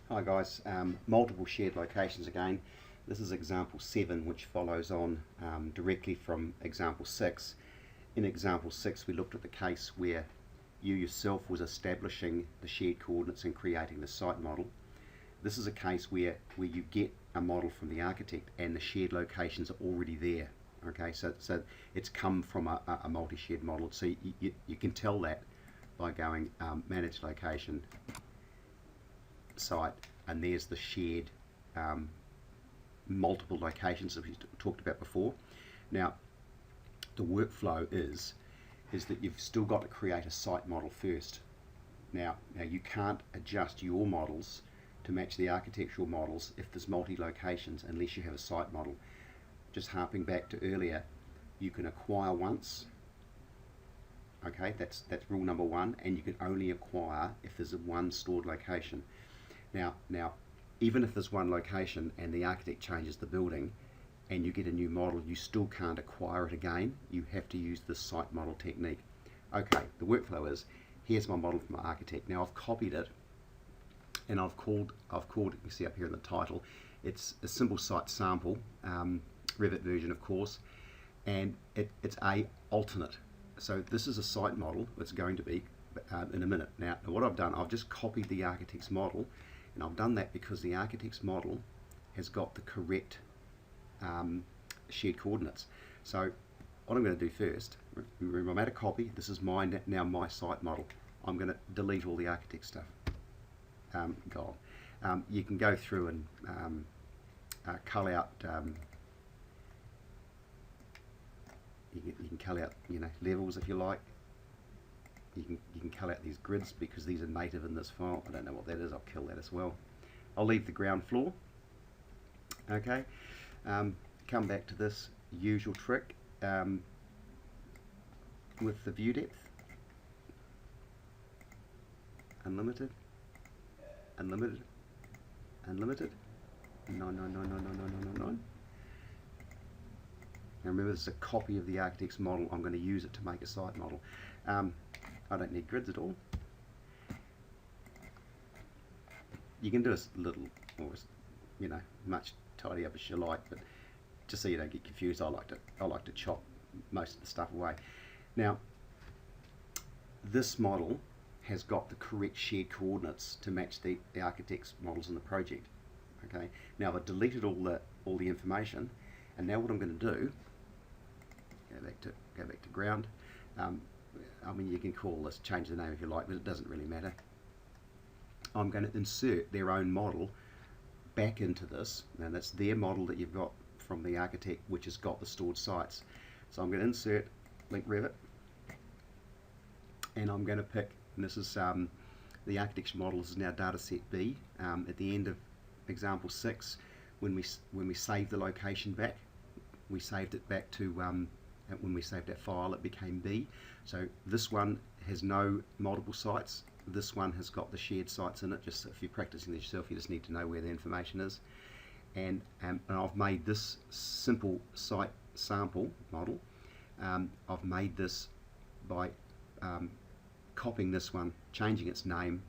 Hi guys, multiple shared locations again. This is example 7, which follows on directly from example 6. In example 6 we looked at the case where you yourself was establishing the shared coordinates and creating the site model. This is a case where you get a model from the architect and the shared locations are already there. Okay, so it's come from a multi-shared model. So you can tell that by going manage location, site, and there's the shared multiple locations that we talked about before. Now the workflow is that you've still got to create a site model first. Now you can't adjust your models to match the architectural models if there's multi-locations unless you have a site model. Just harping back to earlier, you can acquire once. Okay, that's rule number 1, and you can only acquire if there's one stored location. Now, even if there's one location and the architect changes the building and you get a new model, you still can't acquire it again. You have to use the site model technique. Okay, the workflow is, here's my model from my architect. Now I've copied it and I've called you can see up here in the title, it's a simple site sample, Revit version of course, and it's a alternate. So this is a site model that's going to be in a minute. Now what I've done, I've just copied the architect's model, and I've done that because the architect's model has got the correct shared coordinates. So what I'm going to do first, remember I made a copy, this is now my site model. I'm going to delete all the architect stuff. Gone. You can go through and cull out you can cull out levels if you like. You can cull out these grids because these are native in this file. I don't know what that is, I'll kill that as well. I'll leave the ground floor. Okay, come back to this usual trick with the view depth. Unlimited, unlimited, unlimited, 9999999. Now remember, this is a copy of the architect's model. I'm going to use it to make a site model. I don't need grids at all. You can do a little, or much tidy up as you like, but just so you don't get confused, I like to chop most of the stuff away. Now, this model has got the correct shared coordinates to match the architect's models in the project. Okay. Now I've deleted all the information, and now what I'm going to do, go back to ground. I mean, you can call this, change the name if you like, but it doesn't really matter. I'm going to insert their own model back into this. Now that's their model that you've got from the architect, which has got the stored sites. So I'm going to insert Link Revit, and I'm going to pick, and this is the architect's model is now dataset B. At the end of example 6, when we save the location back, we saved it back to when we saved that file, it became B. So this one has no multiple sites. This one has got the shared sites in it. Just if you're practicing this yourself, you just need to know where the information is. And I've made this simple site sample model. I've made this by copying this one, changing its name,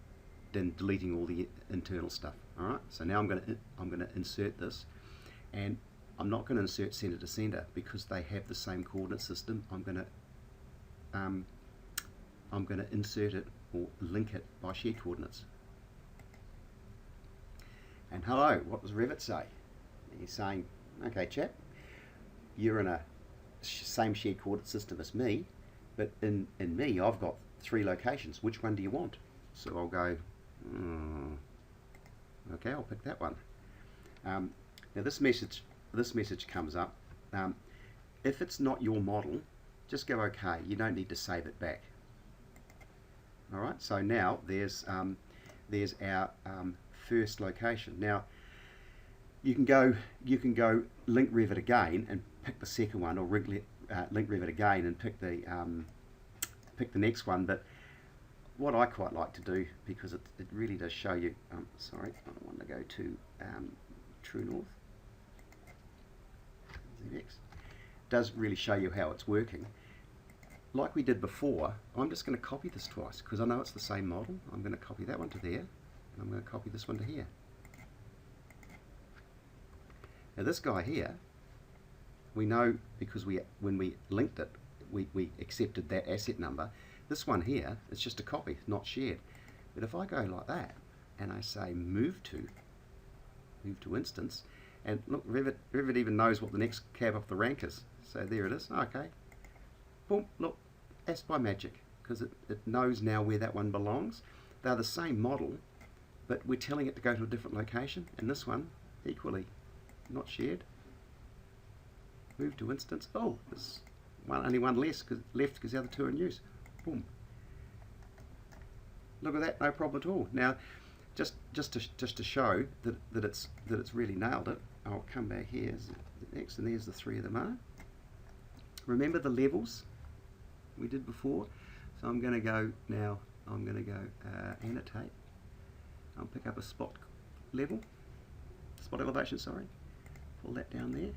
then deleting all the internal stuff. All right. So now I'm going to insert this, and I'm not going to insert center to center because they have the same coordinate system. I'm going to insert it or link it by shared coordinates. And hello, what does Revit say? He's saying, okay chap, you're in a same shared coordinate system as me, but in me I've got 3 locations. Which one do you want? So I'll go, okay, I'll pick that one. Now this message comes up. If it's not your model, just go okay. You don't need to save it back. All right. So now there's our first location. Now you can go Link Revit again and pick the second one, or Link Revit again and pick the next one. But what I quite like to do, because it really does show you. Sorry, I don't want to go to True North. Does really show you how it's working. Like we did before, I'm just going to copy this twice because I know it's the same model. I'm going to copy that one to there, and I'm going to copy this one to here. Now this guy here, we know because when we linked it, we accepted that asset number. This one here, it's just a copy, not shared. But if I go like that, and I say move to instance, and look, Revit even knows what the next cab off the rank is. So there it is. Okay. Boom, look, that's by magic, because it knows now where that one belongs. They're the same model, but we're telling it to go to a different location, and this one, equally, not shared. Move to instance. Oh, there's only one left because the other two are in use. Boom. Look at that, no problem at all. Now, just to show that it's really nailed it, I'll come back here next, and there's the three of them are. Remember the levels we did before? So I'm going to go now. I'm going to go annotate. I'll pick up a spot level, spot elevation. Sorry, pull that down there.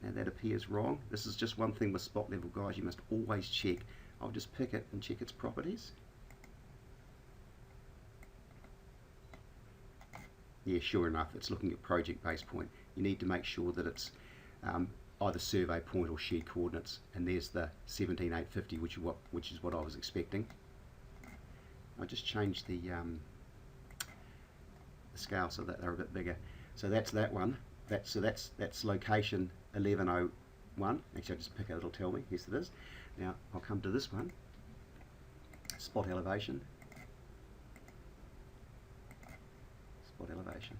Now that appears wrong. This is just one thing with spot level, guys. You must always check. I'll just pick it and check its properties. Yeah, sure enough, it's looking at project base point. You need to make sure that it's either survey point or shared coordinates. And there's the 17850, which is what I was expecting. I just changed the scale so that they're a bit bigger. So that's that one. That's location 1101. Actually, I'll just pick it, it'll tell me. Yes, it is. Now, I'll come to this one. Spot elevation. Spot elevation.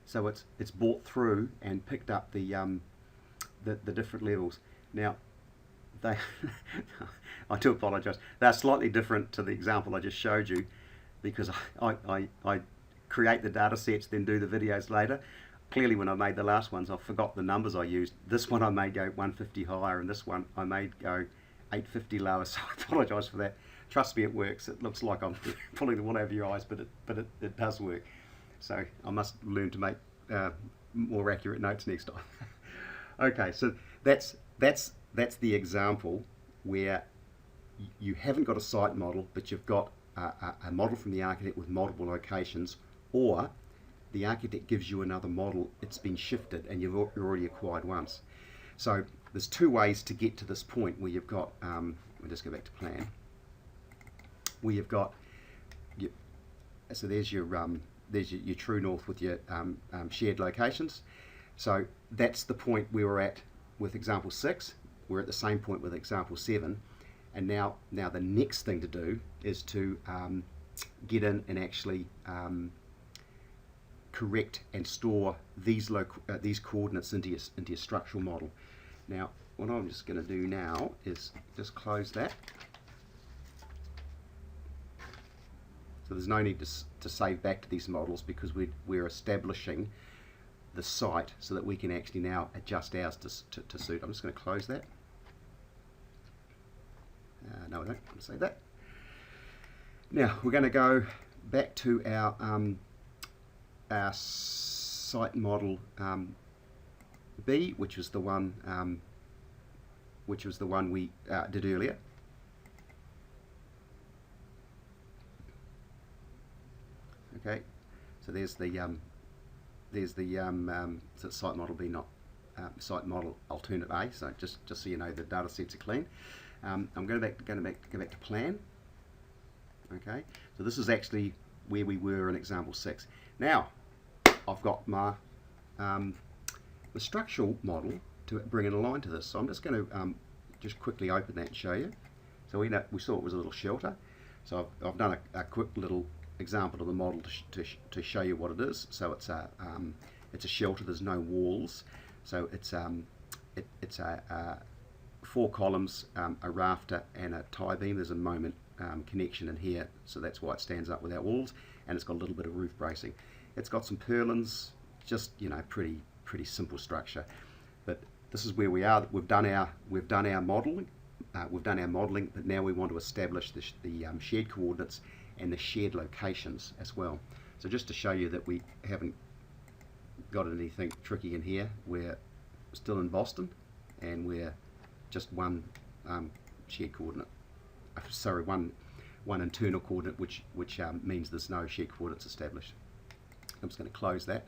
So it's brought through and picked up the different levels. Now, they I do apologise. They're slightly different to the example I just showed you, because I create the data sets, then do the videos later. Clearly, when I made the last ones, I forgot the numbers I used. This one I made go 150 higher, and this one I made go 850 lower, so I apologise for that. Trust me, it works. It looks like I'm pulling the wool over your eyes, but it does work. So I must learn to make more accurate notes next time. Okay, so that's the example where you haven't got a site model, but you've got a model from the architect with multiple locations, or the architect gives you another model, it's been shifted and you've already acquired once. So there's two ways to get to this point where you've got, we'll just go back to plan, where you've got, so there's your true north with your shared locations. So that's the point we were at with example 6. We're at the same point with example 7. And now the next thing to do is to get in and actually correct and store these coordinates into your structural model. Now, what I'm just going to do now is just close that. So there's no need to save back to these models, because we're establishing the site so that we can actually now adjust ours to suit. I'm just going to close that. No, I don't want to say that. Now we're going to go back to our site model B, which was the one we did earlier. Okay, so there's the so site model B, not site model alternate A. So just so you know, the data sets are clean. I'm going back to plan. Okay, so this is actually where we were in example 6. Now I've got my the structural model to bring in a line to this. So I'm just going to just quickly open that and show you. So we saw it was a little shelter. So I've done a quick little example of the model to show you what it is. So it's a shelter. There's no walls. So it's a 4 columns, a rafter, and a tie beam. There's a moment connection in here, so that's why it stands up without walls, and it's got a little bit of roof bracing. It's got some purlins, just pretty simple structure. But this is where we are. We've done our modelling. But now we want to establish the shared coordinates and the shared locations as well. So just to show you that we haven't got anything tricky in here, we're still in Boston, and we're just one shared coordinate. Sorry, one one internal coordinate, which means there's no shared coordinates established. I'm just going to close that.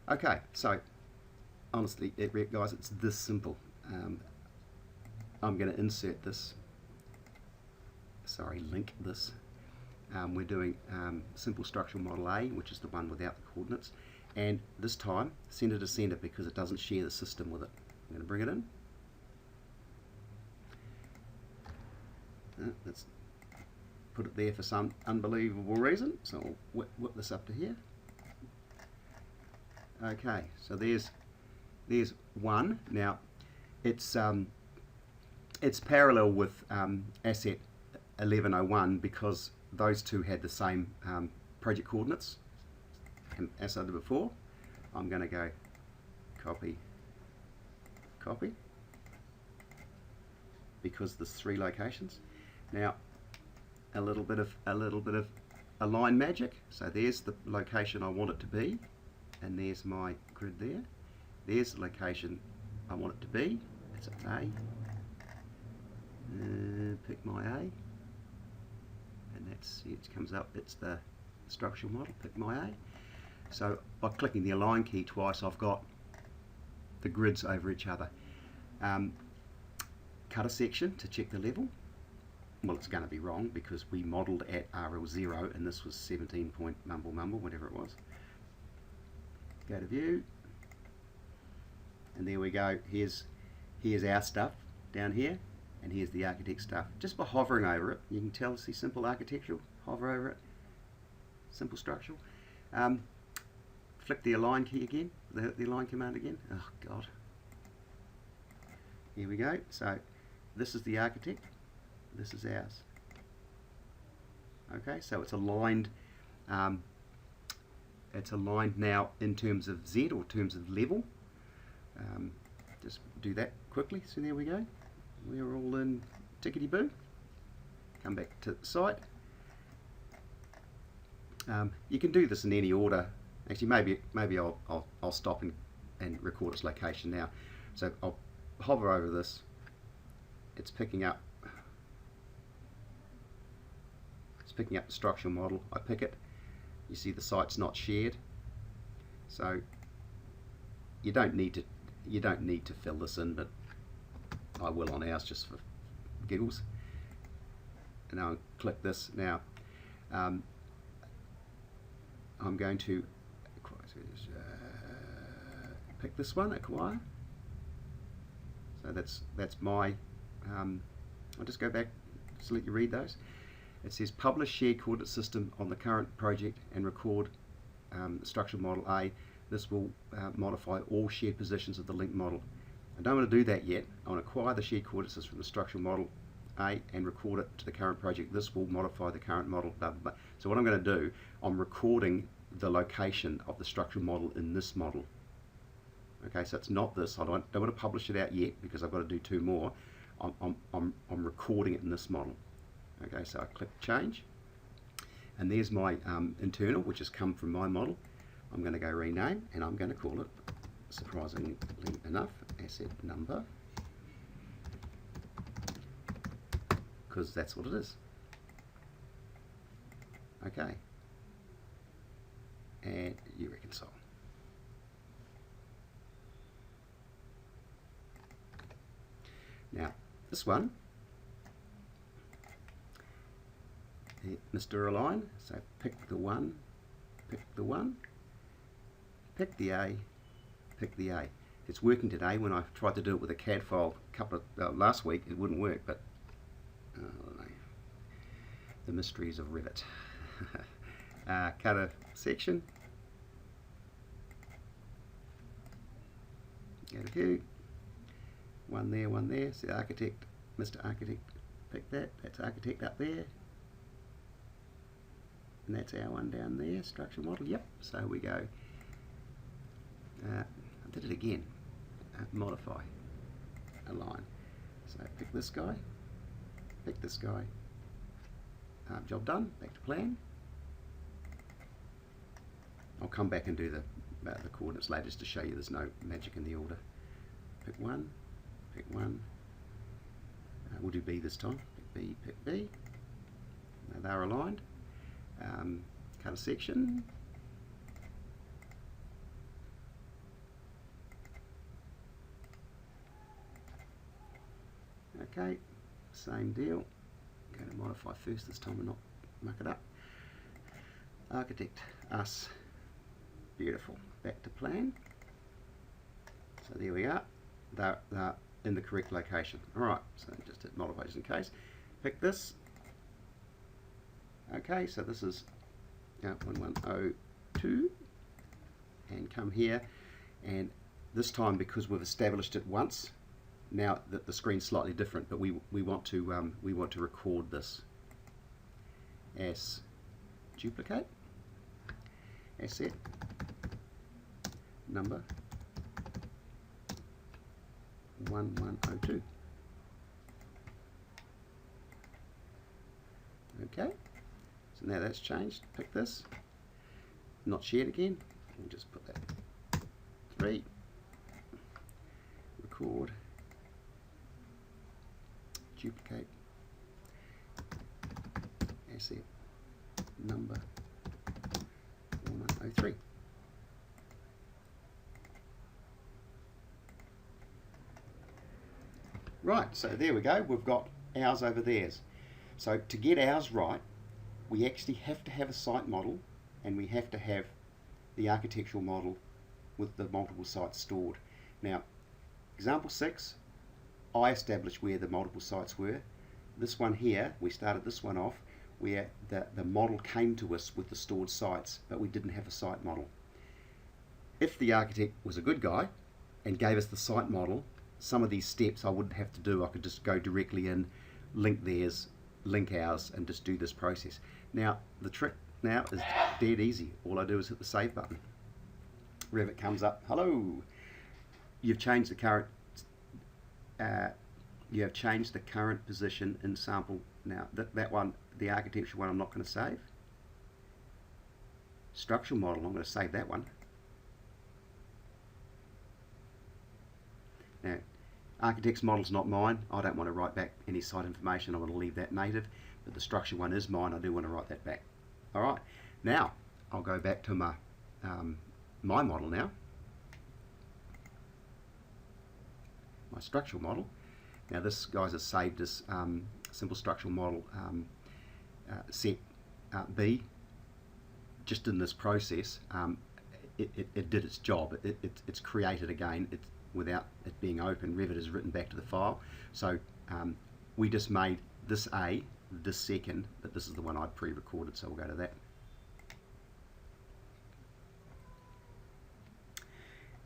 Okay, so honestly, guys, it's this simple. I'm going to insert this, link this. We're doing simple structural model A, which is the one without the coordinates, and this time center to center because it doesn't share the system with it. I'm going to bring it in. Let's put it there for some unbelievable reason, so I'll whip this up to here. Okay, so there's one. Now it's parallel with asset 1101 because those two had the same project coordinates. And as I did before, I'm going to go copy, because there's 3 locations. Now a little bit of align magic. So there's the location I want it to be, and there's my grid there. There's the location I want it to be. It's A. Pick my A, and that's it. Comes up. It's the structural model. Pick my A. So by clicking the align key twice, I've got the grids over each other. Cut a section to check the level. Well, it's going to be wrong because we modelled at RL0 and this was 17 point mumble, whatever it was. Go to view, and there we go. Here's our stuff down here, and here's the architect stuff. Just by hovering over it, you can tell, see, simple architectural, hover over it, simple structural. Flick the align key again, the align command again. Oh God. Here we go. So this is the architect, this is ours. Okay, so it's aligned. It's aligned now in terms of Z, or terms of level. Just do that quickly. So there we go. We're all in tickety boo. Come back to the site. You can do this in any order. Actually, maybe I'll stop and record its location now. So I'll hover over this. It's picking up the structural model. I pick it. You see the site's not shared, so you don't need to fill this in, but I will on ours just for giggles. And I'll click this now. I'm going to pick this one, acquire. So that's my. I'll just go back, just let you read those. It says publish shared coordinate system on the current project and record the structural model A. This will modify all shared positions of the link model. I don't want to do that yet. I want to acquire the shared coordinate system from the structural model A and record it to the current project. This will modify the current model, blah, blah, blah. So what I'm going to do, I'm recording the location of the structural model in this model. Okay, so it's not this. I don't want to publish it out yet because I've got to do 2 more. I'm recording it in this model. Okay, so I click change, and there's my internal, which has come from my model. I'm going to go rename, and I'm going to call it, surprisingly enough, asset number, because that's what it is. Okay, and you reconcile. Now this one, Mr. Align, so pick the one, pick the A, pick the A. It's working today. When I tried to do it with a CAD file last week, it wouldn't work, but I don't know. The mysteries of Revit. Cut a section, go to view, one there, so architect, Mr. Architect, pick that, that's architect up there. And that's our one down there, structural model, yep. So we go, I did it again, modify, align. So pick this guy, job done, back to plan. I'll come back and do the coordinates later just to show you there's no magic in the order. Pick one, we'll do B this time, pick B, they're aligned. Cut a section. Okay, same deal. I'm going to modify first this time and not muck it up. Architect, us. Beautiful. Back to plan. So there we are. They're in the correct location. Alright, so just hit modify just in case. Pick this. Okay, so this is 1102. And come here. And this time, because we've established it once, now that the screen's slightly different, but we want to record this as duplicate, asset, number 1102. Okay, so now that's changed. Pick this, not shared again. We'll just put that 3. Record. Duplicate asset number 1103. Right, so there we go. We've got ours over theirs. So to get ours right, we actually have to have a site model, and we have to have the architectural model with the multiple sites stored. Now, example 6, I established where the multiple sites were. This one here, we started this one off where the model came to us with the stored sites, but we didn't have a site model. If the architect was a good guy and gave us the site model, some of these steps I wouldn't have to do. I could just go directly in, link theirs, link ours, and just do this process. Now, the trick now is dead easy. All I do is hit the save button. Revit comes up, hello, you've changed the current you have changed the current position in sample. Now that one, the architectural one, I'm not going to save. Structural model, I'm going to save that one. Now, architect's model's not mine. I don't want to write back any site information. I want to leave that native, but the structure one is mine. I do want to write that back. All right. Now I'll go back to my my model now. My structural model. Now this, guys, is saved as simple structural model set B. Just in this process, it did its job. It's created again. Without it being open, Revit has written back to the file. So we just made this A, this second, but this is the one I'd pre-recorded, so we'll go to that.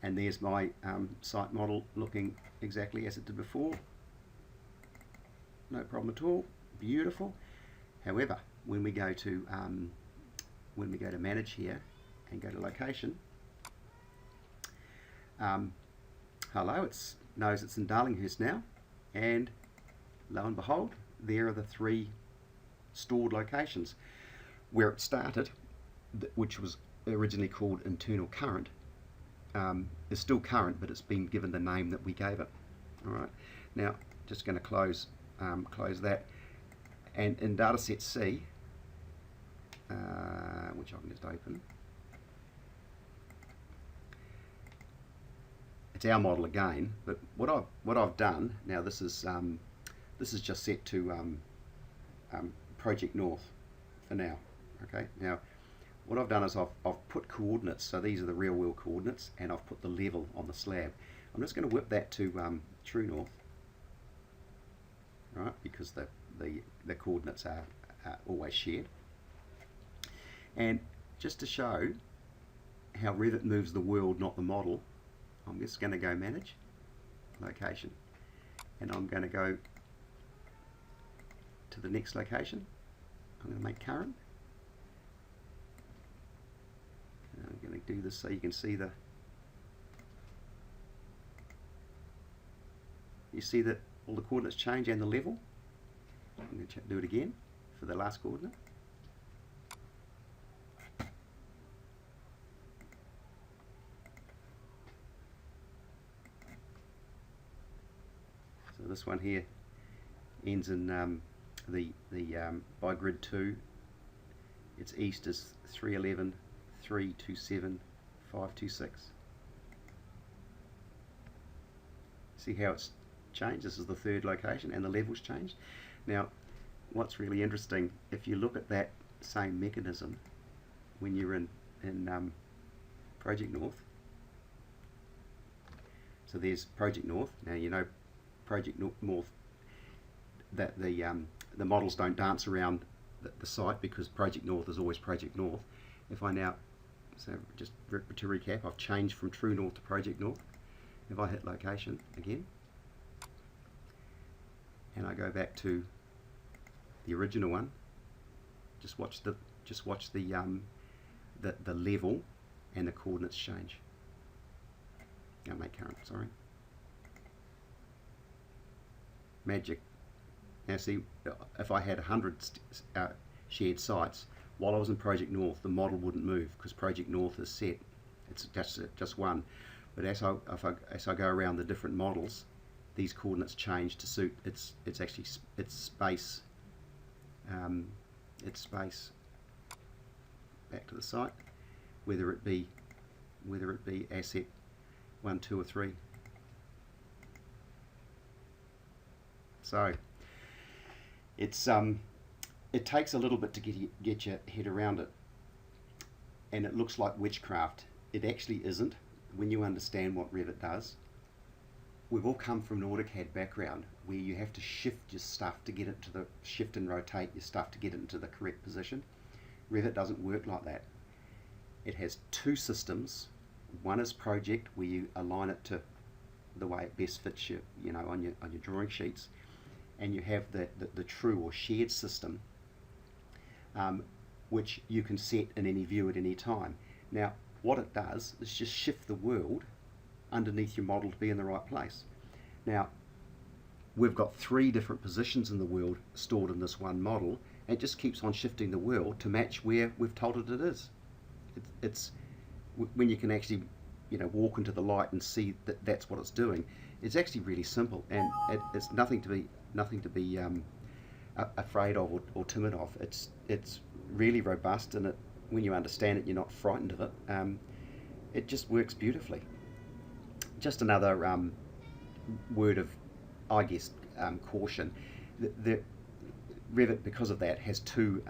And there's my site model looking exactly as it did before. No problem at all. Beautiful. However, when we go to manage here and go to location, hello, it knows it's in Darlinghurst now, and lo and behold, there are the 3 stored locations. Where it started, which was originally called internal current, is still current, but it's been given the name that we gave it. All right. Now, just going to close that, and in dataset C, which I can just open, it's our model again. But what I've done now, this is just set to Project North for now. Okay. Now, what I've done is I've put coordinates, so these are the real world coordinates, and I've put the level on the slab. I'm just going to whip that to True North, right? Because the coordinates are always shared. And just to show how Revit moves the world, not the model, I'm just going to go Manage, Location, and I'm going to go to the next location. I'm going to make current. I'm going to do this so you can see you see that all the coordinates change and the level. I'm going to do it again for the last coordinate. So this one here ends in the by grid 2 its east is 311, 327, 526. See how it's changed? This is the third location and the level's changed. Now, what's really interesting, if you look at that same mechanism when you're in Project North, so there's Project North. Now you know Project North, that the models don't dance around the site because Project North is always Project North. If I now, so just to recap, I've changed from True North to Project North. If I hit location again, and I go back to the original one, just watch the level and the coordinates change. Make current, sorry. Magic. Now see, if I had 100 shared sites, while I was in Project North, the model wouldn't move because Project North is set. It's just one. But as I go around the different models, these coordinates change to suit its space. Its space back to the site, whether it be asset 1, 2, or 3. So it takes a little bit to get your head around it, and it looks like witchcraft. It actually isn't when you understand what Revit does. We've all come from an AutoCAD background where you have to shift your stuff to get it to the shift and rotate your stuff to get it into the correct position. Revit doesn't work like that. It has two systems. One is project, where you align it to the way it best fits you, on your drawing sheets, and you have the true or shared system, which you can set in any view at any time. Now, what it does is just shift the world underneath your model to be in the right place. Now, we've got 3 different positions in the world stored in this one model, and it just keeps on shifting the world to match where we've told it is. It's when you can actually walk into the light and see that that's what it's doing. It's actually really simple, and it's nothing to be afraid of or timid of. It's really robust, and when you understand it, you're not frightened of it. It just works beautifully. Just another word of, I guess, caution. The Revit, because of that, has 2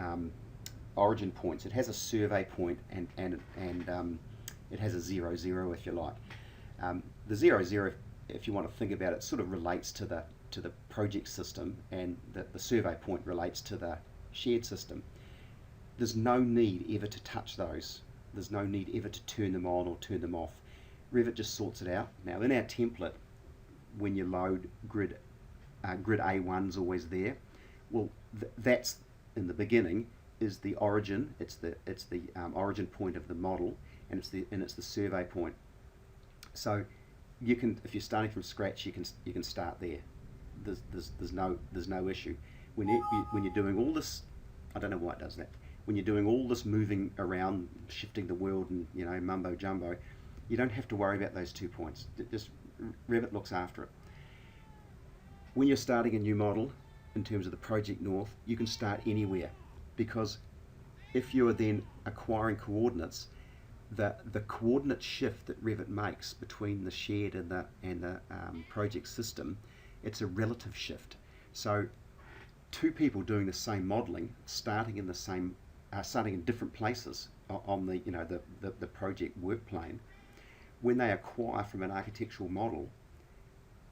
origin points. It has a survey point and it has a 0, 0 if you like. The 0, 0, if you want to think about it, sort of relates to the project system, and the survey point relates to the shared system. There's no need ever to touch those. There's no need ever to turn them on or turn them off. Revit just sorts it out. Now in our template, when you load grid A1's always there. Well, that's in the beginning is the origin. It's the origin point of the model, and it's the survey point. So you can, if you're starting from scratch, you can start there. There's no issue. When you're doing all this, I don't know why it does that. When you're doing all this moving around, shifting the world, and mumbo jumbo, you don't have to worry about those 2 points. Just Revit looks after it. When you're starting a new model, in terms of the Project North, you can start anywhere, because if you are then acquiring coordinates, the coordinate shift that Revit makes between the shared and the project system, it's a relative shift. So 2 people doing the same modeling, starting in different places on the project work plane, when they acquire from an architectural model,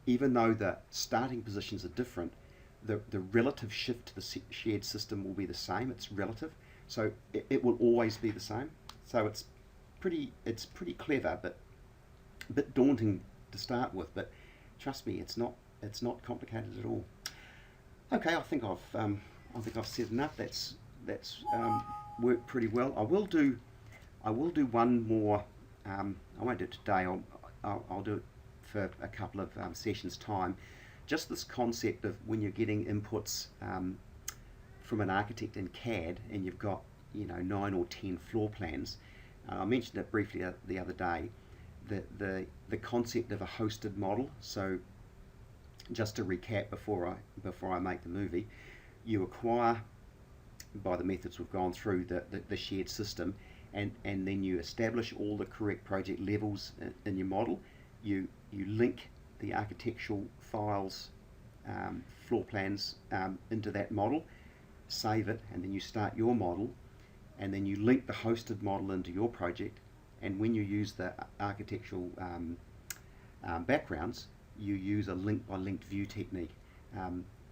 even though the starting positions are different, the relative shift to the shared system will be the same. It's relative, so it will always be the same. So it's pretty clever, but a bit daunting to start with. But trust me, it's not complicated at all. Okay, I think I've said enough. That's worked pretty well. I will do one more. I won't do it today. I'll do it for a couple of sessions time. Just this concept of when you're getting inputs from an architect in CAD, and you've got 9 or 10 floor plans. I mentioned it briefly the other day. The concept of a hosted model. So just to recap before I make the movie, you acquire by the methods we've gone through, the shared system, and then you establish all the correct project levels in your model. You link the architectural files, floor plans, into that model, save it, and then you start your model, and then you link the hosted model into your project. And when you use the architectural backgrounds, you use a link by linked view technique.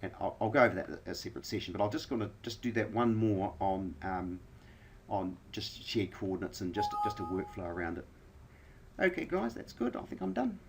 And I'll go over that in a separate session, but I'm just going to do that one more on just shared coordinates and just a workflow around it. Okay guys, that's good. I think I'm done.